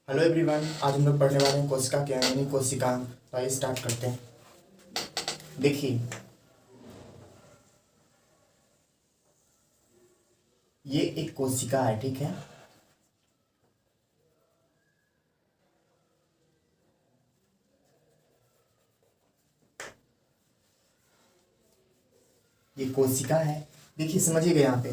Hello everyone, आज हम लोग पढ़ने वाले हैं कोशिका क्या है यानी कोशिकांग। तो आइए स्टार्ट करते हैं। देखिए, ये एक कोशिका है, ठीक है। ये कोशिका है। देखिए, समझिएगा यहाँ पे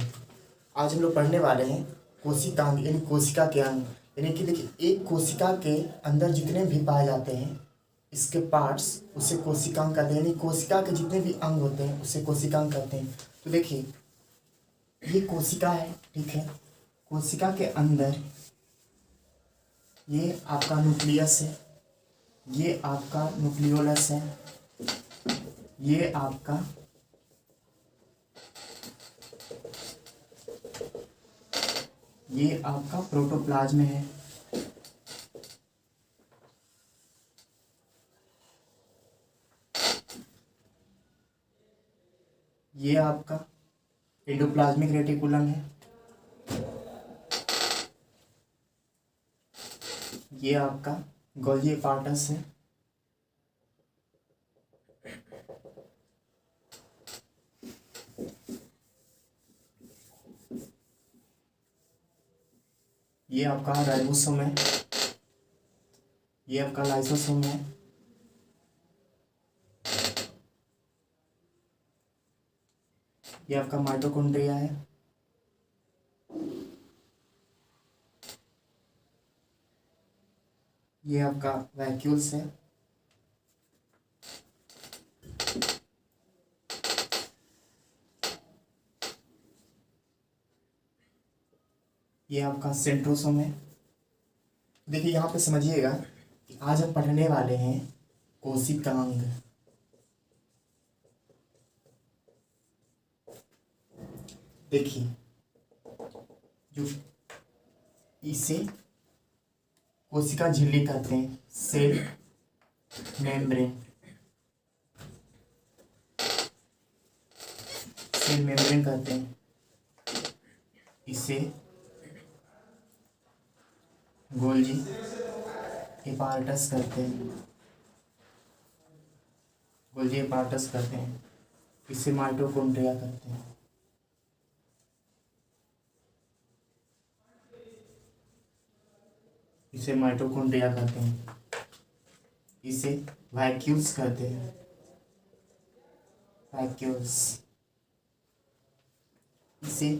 आज हम लोग पढ़ने वाले हैं कोशिकांग यानी कोशिका के अंग। यानी कि देखिए, एक कोशिका के अंदर जितने भी पाए जाते हैं इसके पार्ट्स, उसे कोशिकांग कहते हैं। यानी कोशिका के जितने भी अंग होते हैं उसे कोशिकांग कहते हैं। तो देखिए, ये कोशिका है, ठीक है। कोशिका के अंदर ये आपका न्यूक्लियस है, ये आपका न्यूक्लियोलस है, ये आपका प्रोटोप्लाज्म है, ये आपका एंडोप्लाज्मिक रेटिकुलम है, ये आपका गोल्गी एपार्टस है, ये आपका राइबोसोम है, ये आपका लाइसोसोम है, ये आपका माइटोकॉन्ड्रिया है, ये आपका वैक्यूल्स है, ये आपका सेंट्रोसोम है। देखिए, यहाँ पे समझिएगा कि आज हम पढ़ने वाले हैं कोशिकांग। देखिए, जो इसे कोशिका झिल्ली कहते हैं, सेल मेम्ब्रेन, सेल मेम्ब्रेन कहते हैं। इसे गोल्गी एपार्टस कहते हैं, गोल्गी एपार्टस कहते हैं। इसे माइटोकॉन्ड्रिया कहते हैं। इसे माइटोकॉन्ड्रिया कहते हैं। इसे वैक्यूल्स कहते हैं, वैक्यूल्स। इसे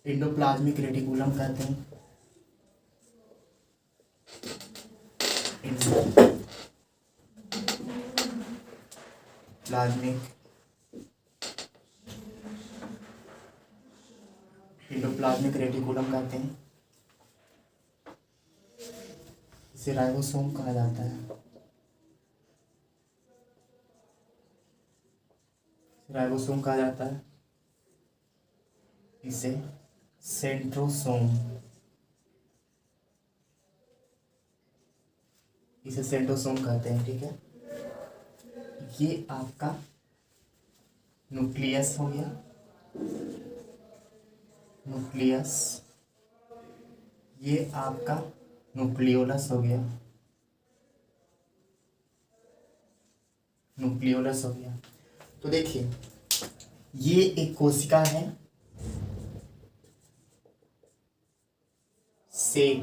एंडोप्लाज्मिक रेटिकुलम कहते हैं, एंडोप्लाज्मिक रेटिकुलम कहते हैं। इसे राइबोसोम कहा जाता है, राइबोसोम कहा जाता है। इसे सेंट्रोसोम, इसे सेंट्रोसोम कहते हैं, ठीक है। ये आपका न्यूक्लियस हो गया, न्यूक्लियस। ये आपका न्यूक्लियोलस हो गया, न्यूक्लियोलस हो गया। तो देखिए, ये एक कोशिका है, सेल।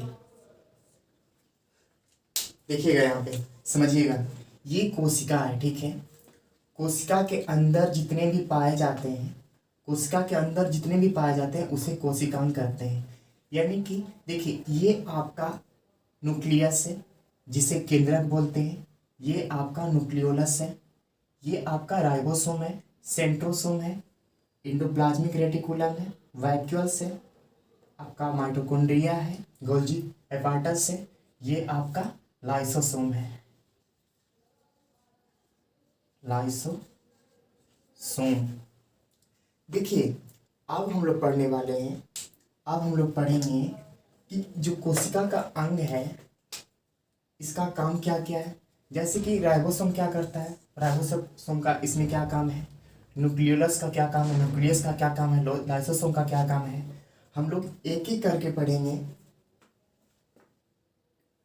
देखिएगा यहाँ पे, समझिएगा, ये कोशिका है, ठीक है। कोशिका के अंदर जितने भी पाए जाते हैं, कोशिका के अंदर जितने भी पाए जाते हैं उसे कोशिकांग कहते हैं। यानी कि देखिए, ये आपका न्यूक्लियस है जिसे केंद्रक बोलते हैं, ये आपका न्यूक्लियोलस है, ये आपका राइबोसोम है, सेंट्रोसोम है, एंडोप्लाज्मिक रेटिकुलम है, वैक्यूल्स है, आपका माइटोकॉन्ड्रिया है, गोल्गी एपार्टस है, ये आपका लाइसोसोम है, लाइसोसोम। देखिए, अब हम लोग पढ़ने वाले हैं, अब हम लोग पढ़ेंगे कि जो कोशिका का अंग है इसका काम क्या क्या है। जैसे कि राइबोसोम क्या करता है, राइबोसोम का इसमें क्या काम है, न्यूक्लियोलस का क्या काम है, न्यूक्लियस का क्या काम है, लाइसोसोम का क्या काम है, हम लोग एक एक करके पढ़ेंगे।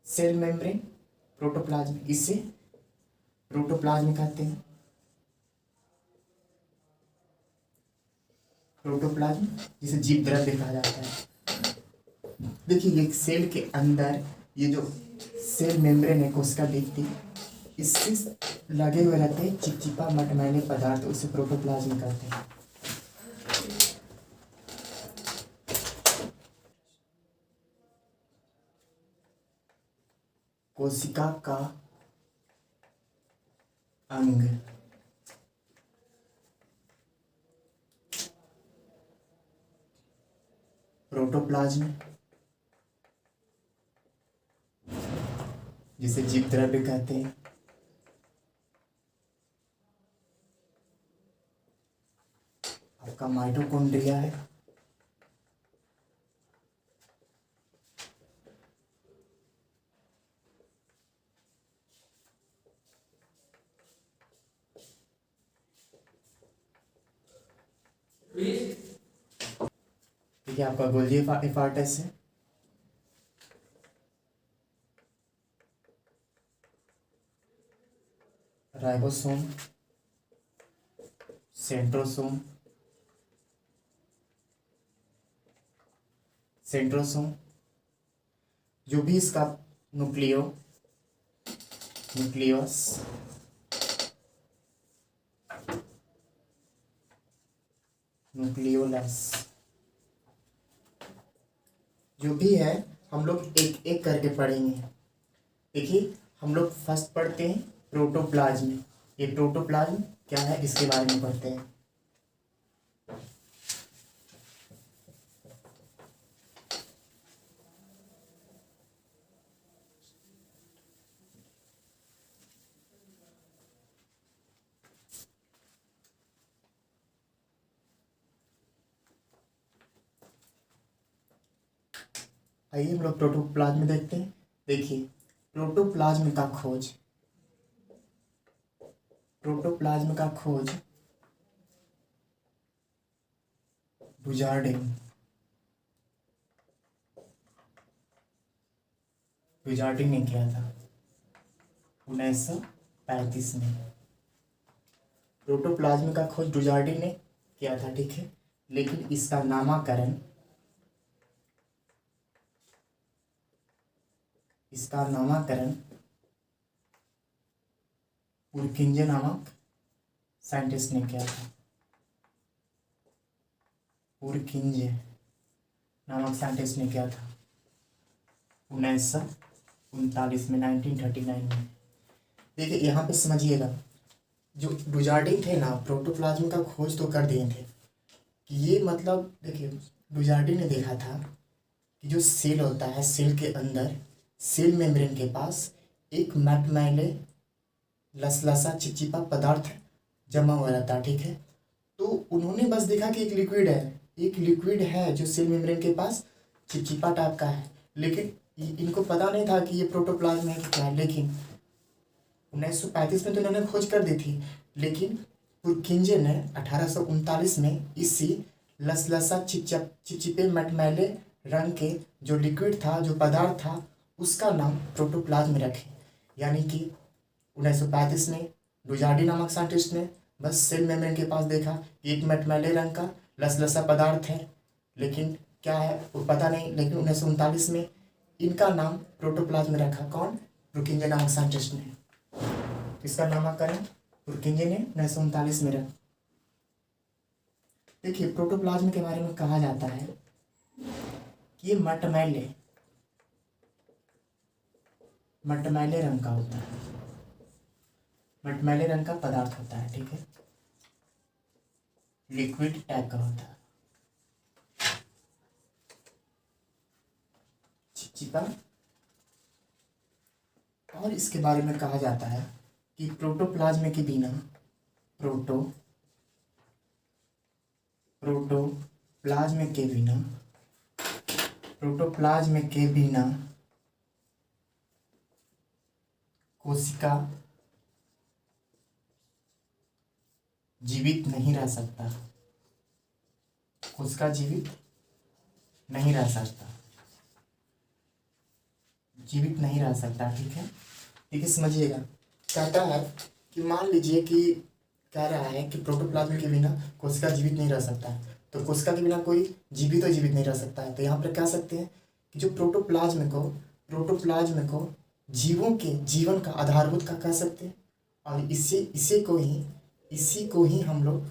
सेल मेम्ब्रेन, प्रोटोप्लाज्म, इसे प्रोटोप्लाज्म कहते हैं। प्रोटोप्लाज्म जिसे जीव द्रव्य कहा जाता है। देखिए ये सेल के अंदर ये जो सेल मेम्ब्रेन है कोशिका भित्ति, इससे लगे हुए रहते हैं चिपचिपा मटमैले पदार्थ, उसे प्रोटोप्लाज्म कहते हैं। कोशिका का अंग, प्रोटोप्लाज्म जिसे जीव द्रव्य कहते हैं। आपका माइटोकॉन्ड्रिया है, ठीक है। आपका गोल्जी एपार्टस है, राइबोसोम, सेंट्रोसोम, सेंट्रोसोम जो भी इसका न्यूक्लियस, न्यूक्लियोलस जो भी है, हम लोग एक एक करके पढ़ेंगे। देखिए हम लोग फर्स्ट पढ़ते हैं प्रोटोप्लाज्म। ये प्रोटोप्लाज्म क्या है इसके बारे में पढ़ते हैं। आइए हम लोग प्रोटोप्लाज्म देखते हैं। देखिए प्रोटोप्लाज्म का खोज, प्रोटोप्लाज्म का खोज डुजार्डिन ने किया था 1935 में। प्रोटोप्लाज्म का खोज डुजार्डिन ने किया था, ठीक है। लेकिन इसका नामकरण पुरकिंजे नामक साइंटिस्ट ने किया था। पुरकिंजे नामक साइंटिस्ट ने किया था 1939 में, 1939 में। देखिए यहाँ पे समझिएगा, जो डुजार्डिन थे ना, प्रोटोप्लाज्म का खोज तो कर दिए थे कि ये मतलब, देखिए डुजार्डिन ने देखा था कि जो सेल होता है, सेल के अंदर सेल मेम्ब्रेन के पास एक मैटमैले लसलसा चिपचिपा पदार्थ जमा हुआ रहता है, ठीक है। तो उन्होंने बस देखा कि एक लिक्विड है जो सेल मेम्ब्रेन के पास चिपचिपा टाइप का है, लेकिन इनको पता नहीं था कि ये प्रोटोप्लाज्म है कि क्या है। लेकिन 1935 में तो इन्होंने खोज कर दी थी, लेकिन पुरकिंजे ने 1839 में इसी लसलसा चिपचिपे मटमैले रंग के जो लिक्विड था, जो पदार्थ था, उसका नाम प्रोटोप्लाज्म रखे। यानी कि 1935 में डुजार्डिन नामक साइंटिस्ट ने बस सेल मेम्ब्रेन के पास देखा कि एक मटमैले रंग का लसलसा पदार्थ है, लेकिन क्या है वो पता नहीं। लेकिन 1939 में इनका नाम प्रोटोप्लाज्म रखा, कौन? पुरकिंजे नामक साइंटिस्ट ने। इसका नामकरण पुरकिंजे ने 1939 में रखा। देखिए प्रोटोप्लाज्म के बारे में कहा जाता है कि ये मटमैले रंग का होता है, मटमैले रंग का पदार्थ होता है, ठीक है। लिक्विड टाइप का होता है, चिपचिपा। और इसके बारे में कहा जाता है कि प्रोटोप्लाज्म के बिना प्रोटोप्लाज्म के बिना कोशिका जीवित नहीं रह सकता, कोशिका जीवित नहीं रह सकता। जीवित नहीं रह सकता। ठीक है, समझिएगा। कहता है कि मान लीजिए कि कह रहा है कि प्रोटोप्लाज्म के बिना कोशिका जीवित नहीं रह सकता है, तो कोशिका के बिना कोई जीवित नहीं रह सकता है। तो यहाँ पर कह सकते हैं कि जो प्रोटोप्लाज्म को जीवों के जीवन का आधारभूत का कह सकते हैं, और इसी को ही हम लोग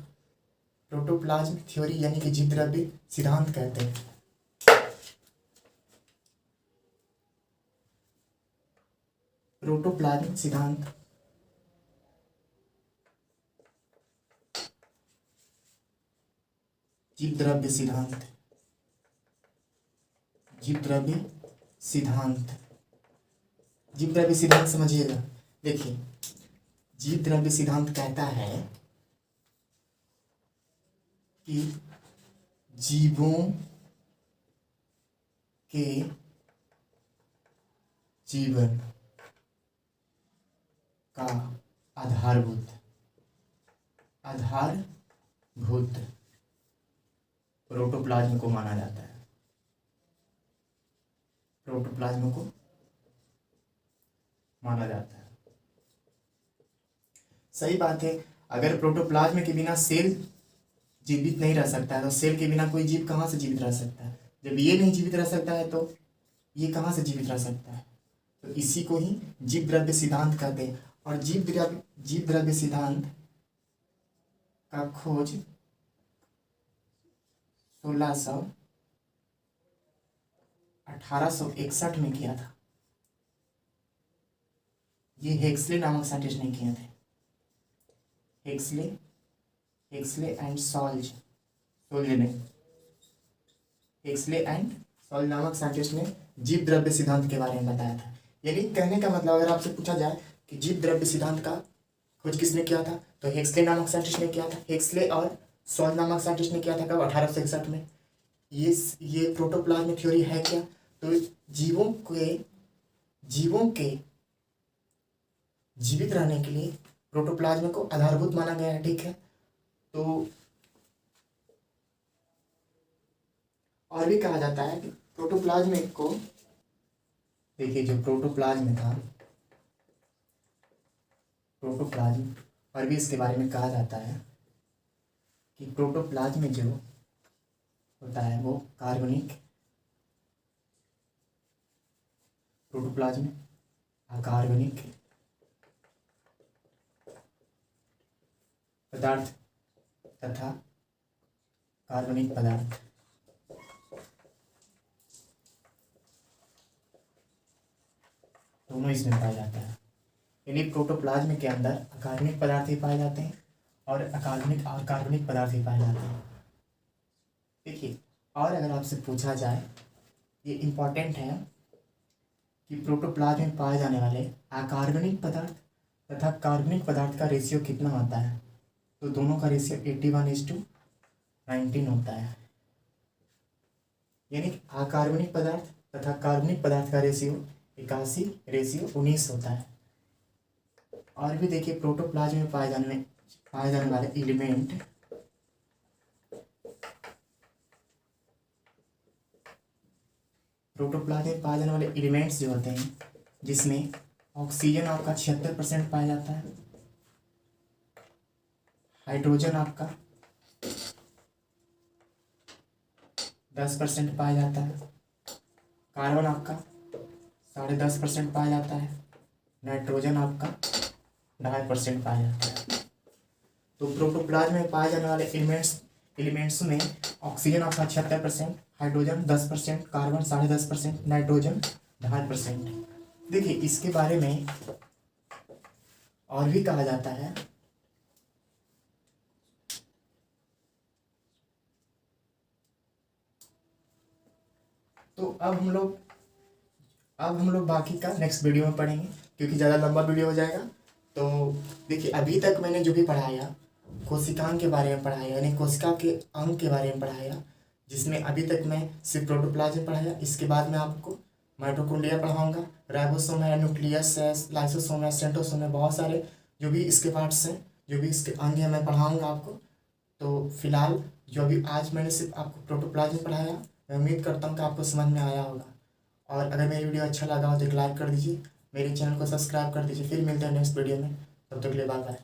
प्रोटोप्लाज्म थ्योरी यानी कि जीव द्रव्य सिद्धांत कहते हैं। प्रोटोप्लाज्म सिद्धांत, जीव द्रव्य सिद्धांत, जीव द्रव्य सिद्धांत, जीव द्रव्य सिद्धांत समझिएगा। देखिए, जीव द्रव्य सिद्धांत कहता है कि जीवों के जीवन का आधारभूत प्रोटोप्लाज्म को माना जाता है। प्रोटोप्लाज्म को माना जाता है। सही बात है। अगर प्रोटोप्लाज्म के बिना सेल जीवित नहीं रह सकता है, तो सेल के बिना कोई जीव कहाँ से जीवित रह सकता है? जब ये नहीं जीवित रह सकता है तो ये कहाँ से जीवित रह सकता है? तो इसी को ही जीव द्रव्य सिद्धांत कहते हैं। और जीव द्रव्य सिद्धांत का खोज 1861 में किया था। ये हेक्सले नामक साइंटिस्ट ने किए थे। हेक्सले एंड सॉल्ज नामक साइंटिस्ट ने जीव द्रव्य सिद्धांत के बारे में बताया था। यानी कहने का मतलब, अगर आपसे पूछा जाए कि जीव द्रव्य सिद्धांत का खोज किसने किया था, तो हेक्सले नामक साइंटिस्ट ने किया था। हेक्सले और सॉल्ज नामक साइंटिस्ट ने किया था। कब? 1861 में। ये प्रोटोप्लाज्म थ्योरी है क्या? तो जीवों के जीवित रहने के लिए प्रोटोप्लाज्म को आधारभूत माना गया है। ठीक है, तो और भी कहा जाता है कि प्रोटोप्लाज्म को, देखिए जो प्रोटोप्लाज्म था, प्रोटोप्लाज्म, और भी इसके बारे में कहा जाता है कि प्रोटोप्लाज्म जो होता है वो कार्बनिक, प्रोटोप्लाज्म अकार्बनिक पदार्थ तथा कार्बनिक पदार्थ दोनों इसमें पाया जाता है। यानी प्रोटोप्लाज्म के अंदर अकार्बनिक पदार्थ ही पाए जाते हैं और कार्बनिक पदार्थ ही पाए जाते हैं। देखिए, और अगर आपसे पूछा जाए, ये इम्पॉर्टेंट है कि प्रोटोप्लाज्म में पाए जाने वाले अकार्बनिक पदार्थ तथा कार्बनिक पदार्थ का रेशियो कितना होता है, तो दोनों का रेशियो 81:19 होता है। यानी अकार्बनिक पदार्थ तथा कार्बनिक पदार्थ का रेशियो 81:19 होता है। और भी देखिए, प्रोटोप्लाज्म में पाए जाने वाले एलिमेंट, प्रोटोप्लाज्म में पाए जाने वाले एलिमेंट्स जो होते हैं, जिसमें ऑक्सीजन आपका 76% पाया जाता है, हाइड्रोजन आपका 10% पाया जाता है, कार्बन आपका 10.5% पाया जाता है, नाइट्रोजन आपका 2.5% पाया जाता है। तो प्रोटोप्लाज्म में पाए जाने वाले एलिमेंट्स में ऑक्सीजन आपका 76%, हाइड्रोजन 10%, कार्बन 10.5%, नाइट्रोजन 2.5%। देखिए, इसके बारे में और भी कहा जाता है तो अब हम लोग बाकी का नेक्स्ट वीडियो में पढ़ेंगे, क्योंकि ज़्यादा लंबा वीडियो हो जाएगा। तो देखिए, अभी तक मैंने जो भी पढ़ाया, कोशिकांग के बारे में पढ़ाया, यानी कोशिका के अंग के बारे में पढ़ाया, जिसमें अभी तक मैं सिर्फ प्रोटोप्लाज्म पढ़ाया। इसके बाद मैं आपको माइटोकॉन्ड्रिया पढ़ाऊँगा, राइबोसोम है, न्यूक्लियस है, लाइसोसोम है, सेंट्रोसोम है, बहुत सारे जो भी इसके पार्ट्स हैं, जो भी इसके अंग हैं, मैं पढ़ाऊँगा आपको। तो फिलहाल जो अभी आज मैंने सिर्फ आपको प्रोटोप्लाज्म पढ़ाया, मैं उम्मीद करता हूँ कि आपको समझ में आया होगा। और अगर मेरी वीडियो अच्छा लगा हो तो एक लाइक कर दीजिए, मेरे चैनल को सब्सक्राइब कर दीजिए। फिर मिलते हैं नेक्स्ट वीडियो में, तब तक के लिए बाय बाय।